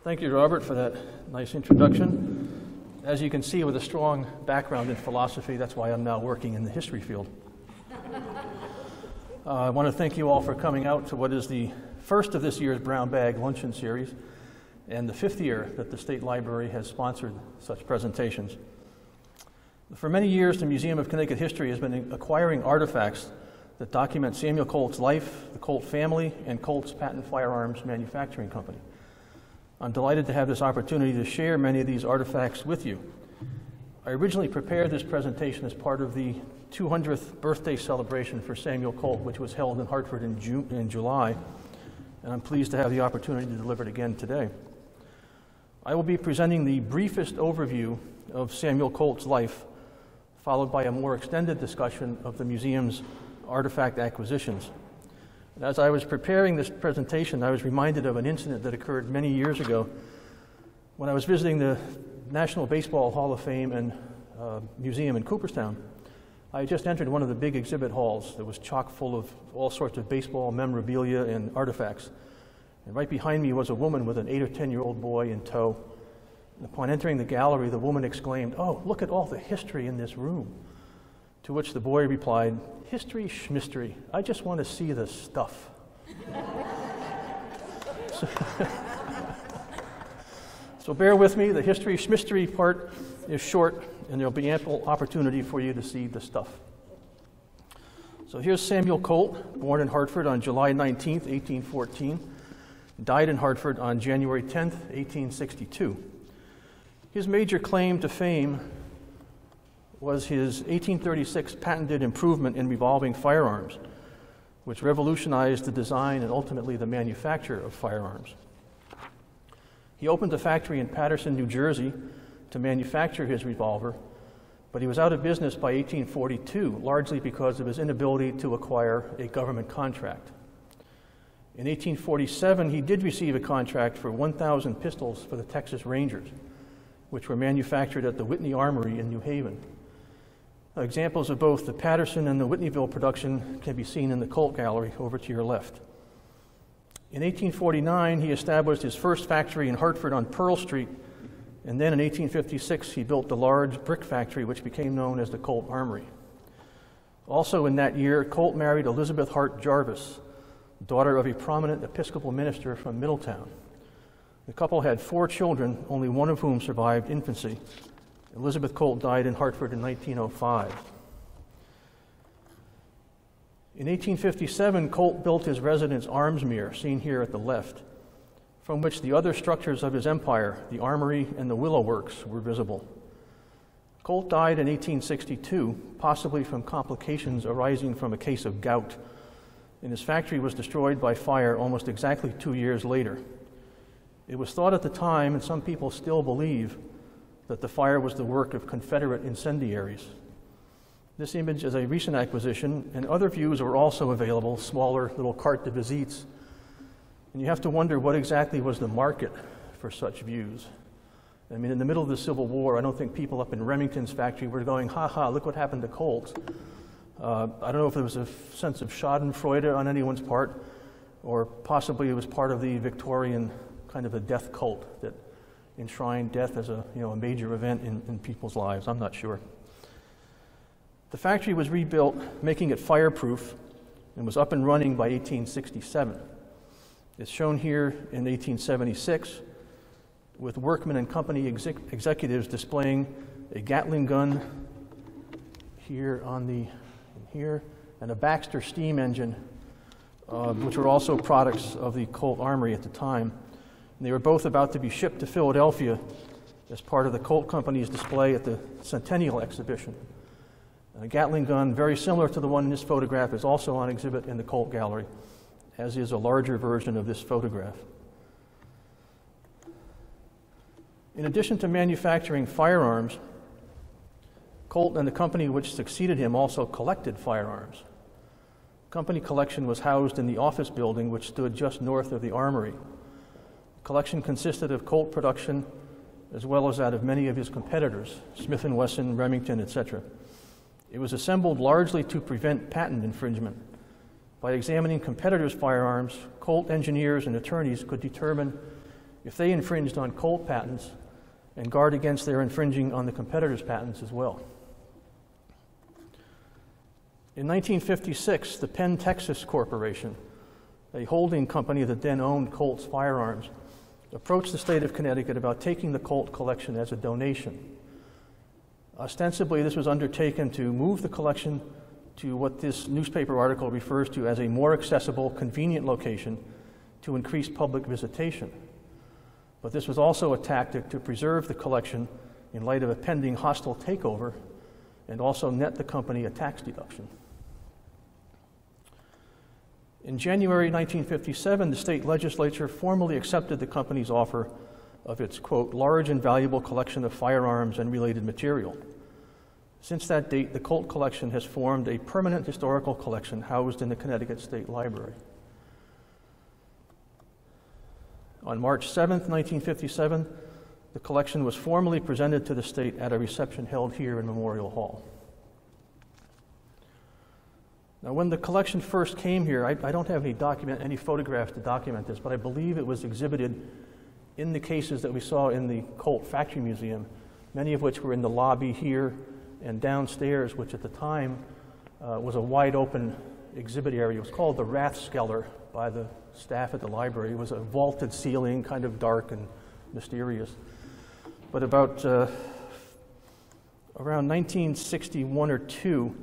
Thank you, Robert, for that nice introduction. As you can see, with a strong background in philosophy, that's why I'm now working in the history field. I want to thank you all for coming out to what is the first of this year's Brown Bag Luncheon Series and the fifth year that the State Library has sponsored such presentations. For many years, the Museum of Connecticut History has been acquiring artifacts that document Samuel Colt's life, the Colt family, and Colt's patent firearms manufacturing company. I'm delighted to have this opportunity to share many of these artifacts with you. I originally prepared this presentation as part of the 200th birthday celebration for Samuel Colt, which was held in Hartford in July, and I'm pleased to have the opportunity to deliver it again today. I will be presenting the briefest overview of Samuel Colt's life, followed by a more extended discussion of the museum's artifact acquisitions. And as I was preparing this presentation, I was reminded of an incident that occurred many years ago when I was visiting the National Baseball Hall of Fame and Museum in Cooperstown. I had just entered one of the big exhibit halls that was chock full of all sorts of baseball memorabilia and artifacts. And right behind me was a woman with an 8 or 10-year-old boy in tow. And upon entering the gallery, the woman exclaimed, "Oh, look at all the history in this room." To which the boy replied, "History schmistery, I just want to see the stuff." So bear with me, the history schmistery part is short, and there'll be ample opportunity for you to see the stuff. So here's Samuel Colt, born in Hartford on July 19th, 1814, died in Hartford on January 10th, 1862. His major claim to fame was his 1836 patented improvement in revolving firearms, which revolutionized the design and ultimately the manufacture of firearms. He opened a factory in Paterson, New Jersey to manufacture his revolver, but he was out of business by 1842, largely because of his inability to acquire a government contract. In 1847, he did receive a contract for 1,000 pistols for the Texas Rangers, which were manufactured at the Whitney Armory in New Haven. Examples of both the Patterson and the Whitneyville production can be seen in the Colt Gallery over to your left. In 1849, he established his first factory in Hartford on Pearl Street, and then in 1856, he built the large brick factory which became known as the Colt Armory. Also in that year, Colt married Elizabeth Hart Jarvis, daughter of a prominent Episcopal minister from Middletown. The couple had 4 children, only one of whom survived infancy. Elizabeth Colt died in Hartford in 1905. In 1857, Colt built his residence Armsmere, seen here at the left, from which the other structures of his empire, the Armory and the Willow Works, were visible. Colt died in 1862, possibly from complications arising from a case of gout, and his factory was destroyed by fire almost exactly 2 years later. It was thought at the time, and some people still believe, that the fire was the work of Confederate incendiaries. This image is a recent acquisition, and other views are also available, smaller little carte de visites. And you have to wonder what exactly was the market for such views. I mean, in the middle of the Civil War, I don't think people up in Remington's factory were going, "Ha ha, look what happened to Colt." I don't know if there was a sense of schadenfreude on anyone's part, or possibly it was part of the Victorian kind of a death cult that enshrined death as a major event in people's lives. I'm not sure. The factory was rebuilt, making it fireproof, and was up and running by 1867. It's shown here in 1876, with workmen and company executives displaying a Gatling gun here and a Baxter steam engine, which were also products of the Colt Armory at the time. And they were both about to be shipped to Philadelphia as part of the Colt Company's display at the Centennial Exhibition. A Gatling gun, very similar to the one in this photograph, is also on exhibit in the Colt Gallery, as is a larger version of this photograph. In addition to manufacturing firearms, Colt and the company which succeeded him also collected firearms. The company collection was housed in the office building which stood just north of the Armory. Collection consisted of Colt production as well as that of many of his competitors, Smith & Wesson, Remington, etc. It was assembled largely to prevent patent infringement. By examining competitors' firearms, Colt engineers and attorneys could determine if they infringed on Colt patents and guard against their infringing on the competitors' patents as well. In 1956, the Penn Texas Corporation, a holding company that then owned Colt's Firearms, approached the state of Connecticut about taking the Colt collection as a donation. Ostensibly, this was undertaken to move the collection to what this newspaper article refers to as a more accessible, convenient location to increase public visitation. But this was also a tactic to preserve the collection in light of a pending hostile takeover and also net the company a tax deduction. In January 1957, the state legislature formally accepted the company's offer of its, quote, large and valuable collection of firearms and related material. Since that date, the Colt collection has formed a permanent historical collection housed in the Connecticut State Library. On March 7, 1957, the collection was formally presented to the state at a reception held here in Memorial Hall. Now, when the collection first came here, I don't have any photographs to document this, but I believe it was exhibited in the cases that we saw in the Colt Factory Museum, many of which were in the lobby here and downstairs, which at the time was a wide open exhibit area. It was called the Rathskeller by the staff at the library. It was a vaulted ceiling, kind of dark and mysterious. But about around 1961 or 2,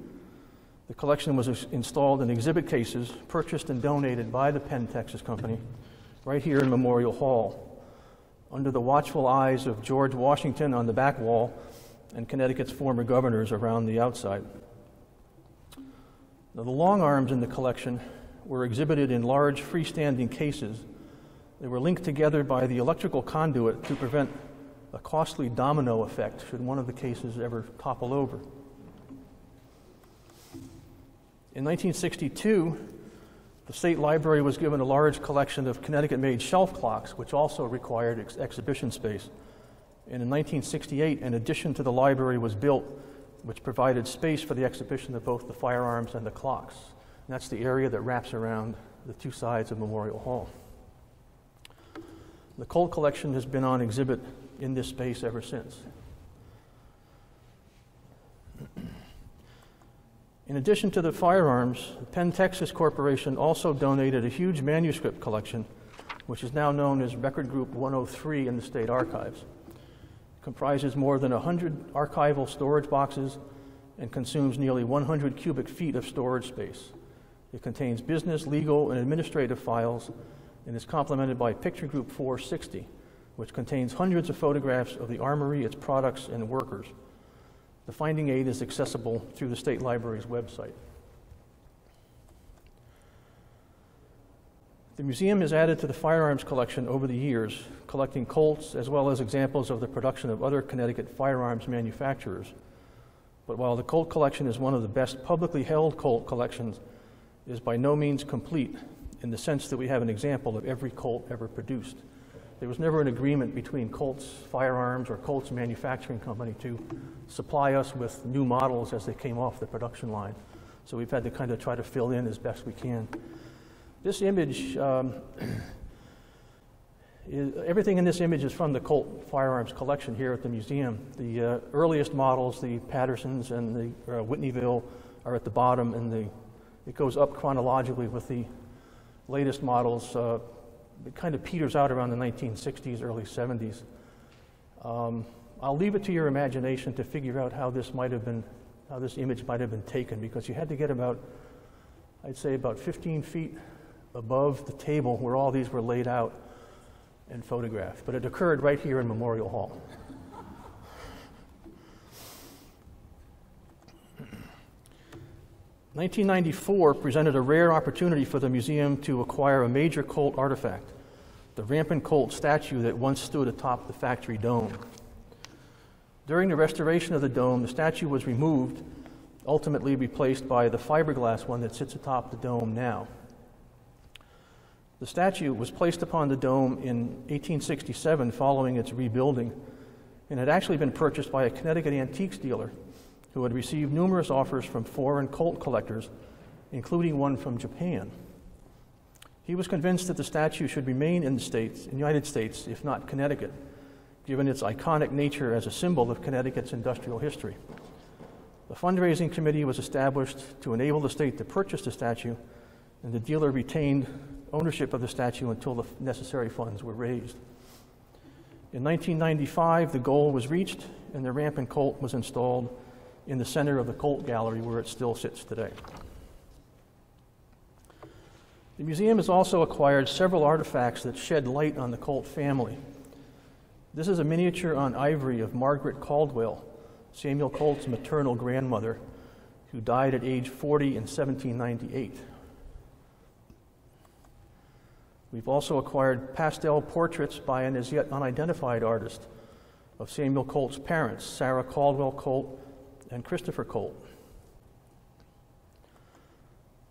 the collection was installed in exhibit cases purchased and donated by the Penn Texas Company right here in Memorial Hall, under the watchful eyes of George Washington on the back wall and Connecticut's former governors around the outside. Now, the long arms in the collection were exhibited in large freestanding cases. They were linked together by the electrical conduit to prevent a costly domino effect should one of the cases ever topple over. In 1962, the State Library was given a large collection of Connecticut-made shelf clocks, which also required exhibition space. And in 1968, an addition to the library was built, which provided space for the exhibition of both the firearms and the clocks. And that's the area that wraps around the two sides of Memorial Hall. The Colt collection has been on exhibit in this space ever since. In addition to the firearms, the Penn Texas Corporation also donated a huge manuscript collection, which is now known as Record Group 103 in the State Archives. It comprises more than 100 archival storage boxes and consumes nearly 100 cubic feet of storage space. It contains business, legal, and administrative files, and is complemented by Picture Group 460, which contains hundreds of photographs of the Armory, its products, and workers. The finding aid is accessible through the State Library's website. The museum has added to the firearms collection over the years, collecting Colts as well as examples of the production of other Connecticut firearms manufacturers. But while the Colt collection is one of the best publicly held Colt collections, it is by no means complete in the sense that we have an example of every Colt ever produced. There was never an agreement between Colt's Firearms or Colt's manufacturing company to supply us with new models as they came off the production line. So we've had to kind of try to fill in as best we can. This image, everything in this image is from the Colt Firearms collection here at the museum. The earliest models, the Pattersons and the Whitneyville, are at the bottom, and it goes up chronologically with the latest models. It kind of peters out around the 1960s, early 70s. I'll leave it to your imagination to figure out how this image might have been taken, because you had to get about, I'd say about 15 feet above the table where all these were laid out and photographed. But it occurred right here in Memorial Hall. 1994 presented a rare opportunity for the museum to acquire a major Colt artifact, the rampant Colt statue that once stood atop the factory dome. During the restoration of the dome, the statue was removed, ultimately replaced by the fiberglass one that sits atop the dome now. The statue was placed upon the dome in 1867 following its rebuilding, and had actually been purchased by a Connecticut antiques dealer who had received numerous offers from foreign Colt collectors, including one from Japan. He was convinced that the statue should remain in the United States, if not Connecticut, given its iconic nature as a symbol of Connecticut's industrial history. The fundraising committee was established to enable the state to purchase the statue, and the dealer retained ownership of the statue until the necessary funds were raised. In 1995, the goal was reached, and the rampant Colt was installed in the center of the Colt Gallery, where it still sits today. The museum has also acquired several artifacts that shed light on the Colt family. This is a miniature on ivory of Margaret Caldwell, Samuel Colt's maternal grandmother, who died at age 40 in 1798. We've also acquired pastel portraits by an as yet unidentified artist of Samuel Colt's parents, Sarah Caldwell Colt and Christopher Colt.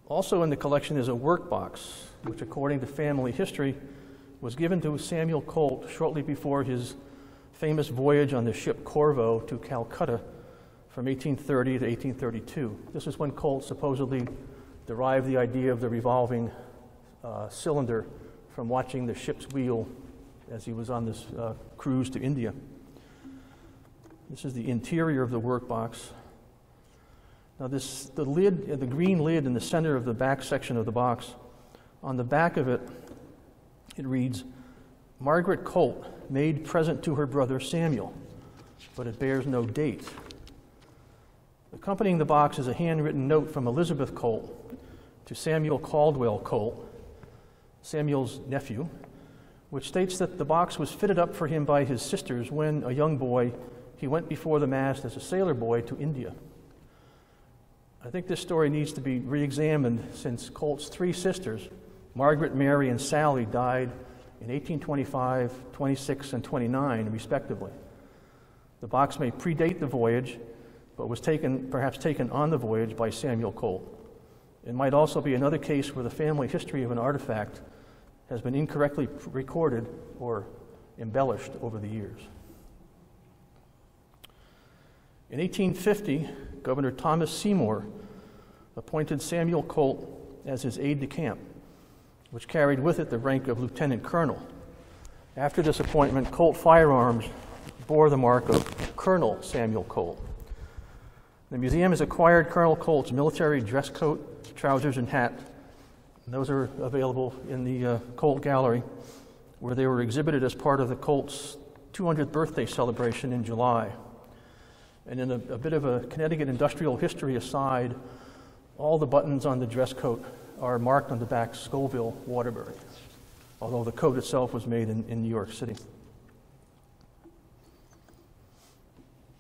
Also in the collection is a workbox, which according to family history was given to Samuel Colt shortly before his famous voyage on the ship Corvo to Calcutta from 1830 to 1832. This is when Colt supposedly derived the idea of the revolving cylinder from watching the ship's wheel as he was on this cruise to India. This is the interior of the workbox. Now the lid, the green lid in the center of the back section of the box, on the back of it, it reads, Margaret Colt, made present to her brother Samuel, but it bears no date. Accompanying the box is a handwritten note from Elizabeth Colt to Samuel Caldwell Colt, Samuel's nephew, which states that the box was fitted up for him by his sisters when, a young boy, he went before the mast as a sailor boy to India. I think this story needs to be re-examined since Colt's three sisters, Margaret, Mary, and Sally, died in 1825, 26, and 29, respectively. The box may predate the voyage, but was perhaps taken on the voyage by Samuel Colt. It might also be another case where the family history of an artifact has been incorrectly recorded or embellished over the years. In 1850, Governor Thomas Seymour appointed Samuel Colt as his aide-de-camp, which carried with it the rank of lieutenant colonel. After this appointment, Colt Firearms bore the mark of Colonel Samuel Colt. The museum has acquired Colonel Colt's military dress coat, trousers, and hat. And those are available in the Colt Gallery, where they were exhibited as part of the Colt's 200th birthday celebration in July. And in a bit of a Connecticut industrial history aside, all the buttons on the dress coat are marked on the back Scoville, Waterbury, although the coat itself was made in New York City.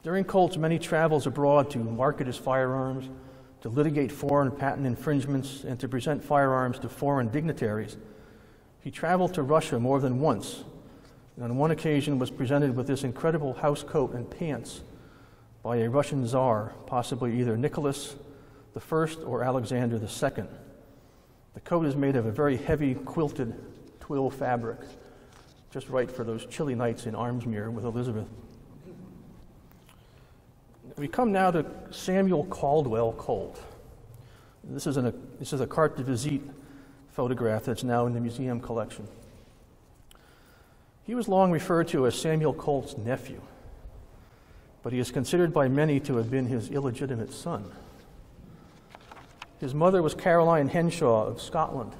During Colt's many travels abroad to market his firearms, to litigate foreign patent infringements, and to present firearms to foreign dignitaries, he traveled to Russia more than once, and on one occasion was presented with this incredible house coat and pants by a Russian Tsar, possibly either Nicholas I or Alexander II. The coat is made of a very heavy quilted twill fabric, just right for those chilly nights in Armsmere with Elizabeth. We come now to Samuel Caldwell Colt. This is a carte de visite photograph that's now in the museum collection. He was long referred to as Samuel Colt's nephew, but he is considered by many to have been his illegitimate son. His mother was Caroline Henshaw of Scotland,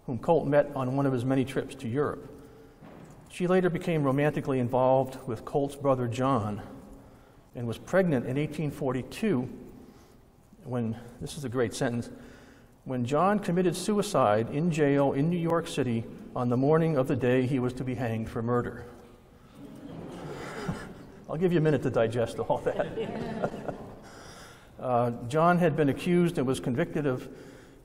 whom Colt met on one of his many trips to Europe. She later became romantically involved with Colt's brother John and was pregnant in 1842 when, this is a great sentence, when John committed suicide in jail in New York City on the morning of the day he was to be hanged for murder. I'll give you a minute to digest all that. John had been accused and was convicted of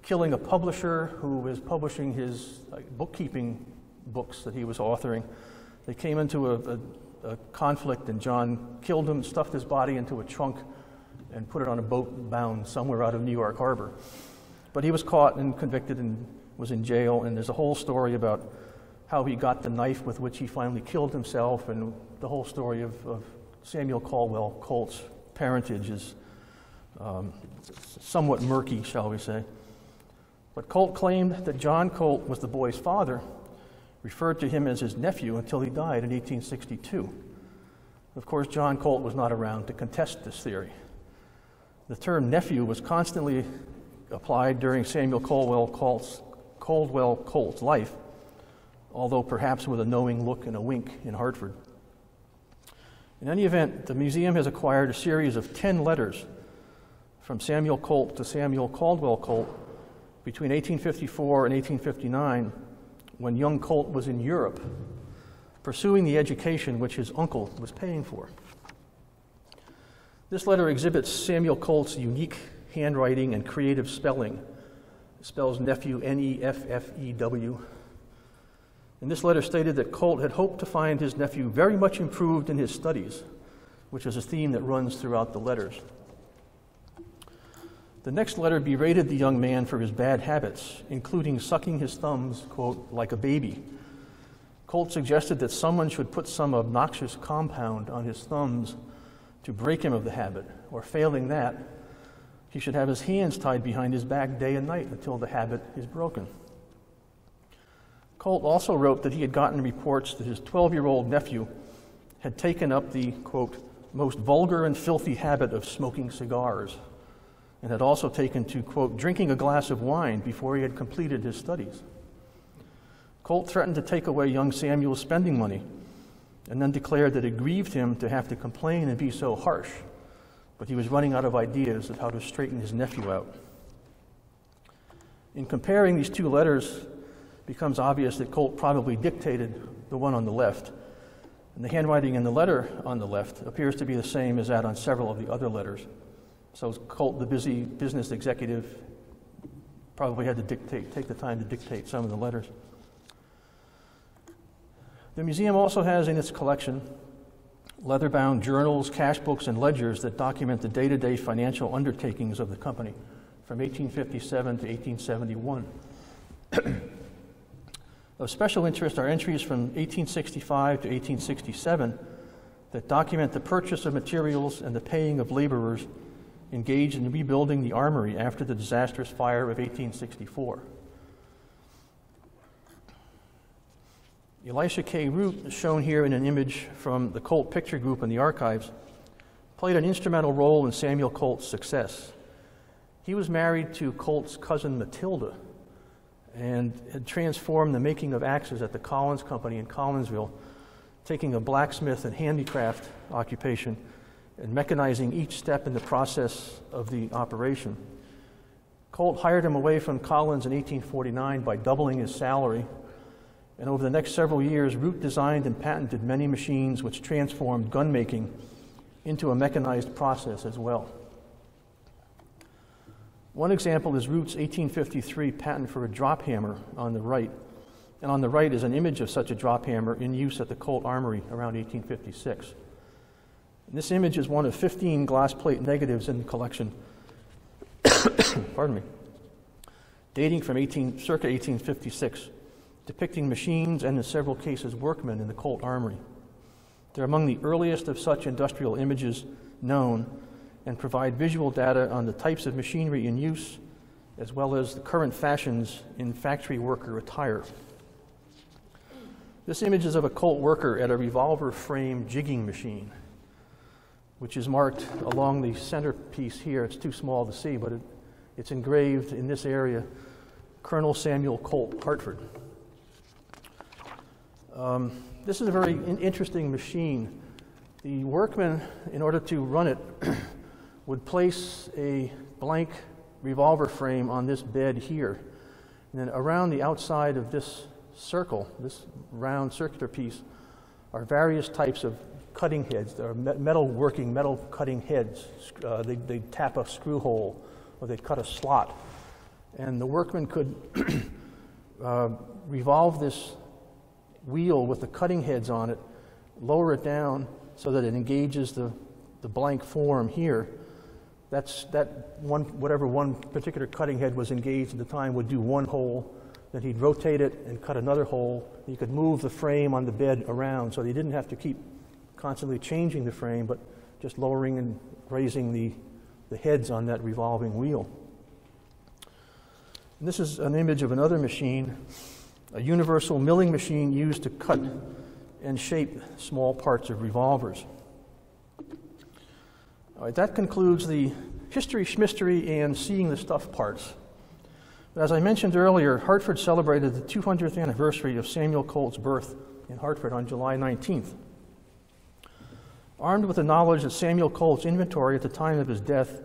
killing a publisher who was publishing his bookkeeping books that he was authoring. They came into a conflict, and John killed him, stuffed his body into a trunk, and put it on a boat bound somewhere out of New York Harbor. But he was caught and convicted and was in jail, and there's a whole story about how he got the knife with which he finally killed himself, and the whole story of Samuel Caldwell Colt's parentage is somewhat murky, shall we say. But Colt claimed that John Colt was the boy's father, referred to him as his nephew until he died in 1862. Of course, John Colt was not around to contest this theory. The term nephew was constantly applied during Samuel Caldwell Colt's life, although perhaps with a knowing look and a wink in Hartford. In any event, the museum has acquired a series of 10 letters from Samuel Colt to Samuel Caldwell Colt between 1854 and 1859, when young Colt was in Europe, pursuing the education which his uncle was paying for. This letter exhibits Samuel Colt's unique handwriting and creative spelling. It spells nephew N-E-F-F-E-W. And this letter stated that Colt had hoped to find his nephew very much improved in his studies, which is a theme that runs throughout the letters. The next letter berated the young man for his bad habits, including sucking his thumbs, quote, like a baby. Colt suggested that someone should put some obnoxious compound on his thumbs to break him of the habit, or failing that, he should have his hands tied behind his back day and night until the habit is broken. Colt also wrote that he had gotten reports that his 12-year-old nephew had taken up the, quote, most vulgar and filthy habit of smoking cigars, and had also taken to, quote, drinking a glass of wine before he had completed his studies. Colt threatened to take away young Samuel's spending money, and then declared that it grieved him to have to complain and be so harsh, but he was running out of ideas of how to straighten his nephew out. In comparing these two letters, it becomes obvious that Colt probably dictated the one on the left, and the handwriting in the letter on the left appears to be the same as that on several of the other letters. So Colt, the busy business executive, probably had to take the time to dictate some of the letters. The museum also has in its collection leather-bound journals, cash books, and ledgers that document the day-to-day financial undertakings of the company from 1857 to 1871. Of special interest are entries from 1865 to 1867 that document the purchase of materials and the paying of laborers engaged in rebuilding the armory after the disastrous fire of 1864. Elisha K. Root, shown here in an image from the Colt Picture Group in the archives, played an instrumental role in Samuel Colt's success. He was married to Colt's cousin Matilda and had transformed the making of axes at the Collins Company in Collinsville, taking a blacksmith and handicraft occupation and mechanizing each step in the process of the operation. Colt hired him away from Collins in 1849 by doubling his salary, and over the next several years, Root designed and patented many machines which transformed gun making into a mechanized process as well. One example is Root's 1853 patent for a drop hammer on the right, and on the right is an image of such a drop hammer in use at the Colt Armory around 1856. And this image is one of 15 glass plate negatives in the collection, pardon me, dating from circa 1856, depicting machines and in several cases workmen in the Colt Armory. They're among the earliest of such industrial images known and provide visual data on the types of machinery in use, as well as the current fashions in factory worker attire. This image is of a Colt worker at a revolver frame jigging machine, which is marked along the centerpiece here. It's too small to see, but it's engraved in this area, Colonel Samuel Colt, Hartford. This is a very interesting machine. The workman, in order to run it, would place a blank revolver frame on this bed here. And then around the outside of this circle, this round circular piece, are various types of cutting heads. There are metal cutting heads. They'd tap a screw hole or they'd cut a slot. And the workman could revolve this wheel with the cutting heads on it, lower it down so that it engages the blank form here. Whatever one particular cutting head was engaged at the time would do one hole, then he'd rotate it and cut another hole. He could move the frame on the bed around, so he didn't have to keep constantly changing the frame, but just lowering and raising the heads on that revolving wheel. And this is an image of another machine, a universal milling machine used to cut and shape small parts of revolvers. All right, that concludes the history, schmistery, and seeing the stuff parts. But as I mentioned earlier, Hartford celebrated the 200th anniversary of Samuel Colt's birth in Hartford on July 19th. Armed with the knowledge that Samuel Colt's inventory at the time of his death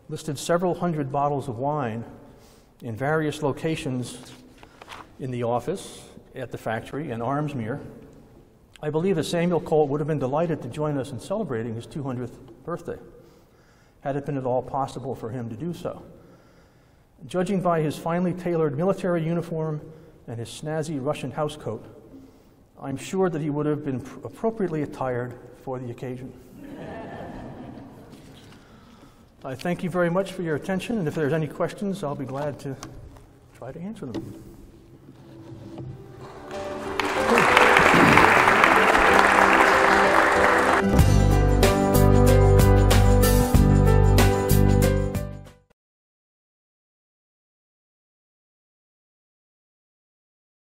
listed several hundred bottles of wine in various locations in the office, at the factory, and Armsmere, I believe that Samuel Colt would have been delighted to join us in celebrating his 200th birthday, had it been at all possible for him to do so. Judging by his finely tailored military uniform and his snazzy Russian housecoat, I'm sure that he would have been appropriately attired for the occasion. I thank you very much for your attention, and if there's any questions, I'll be glad to try to answer them.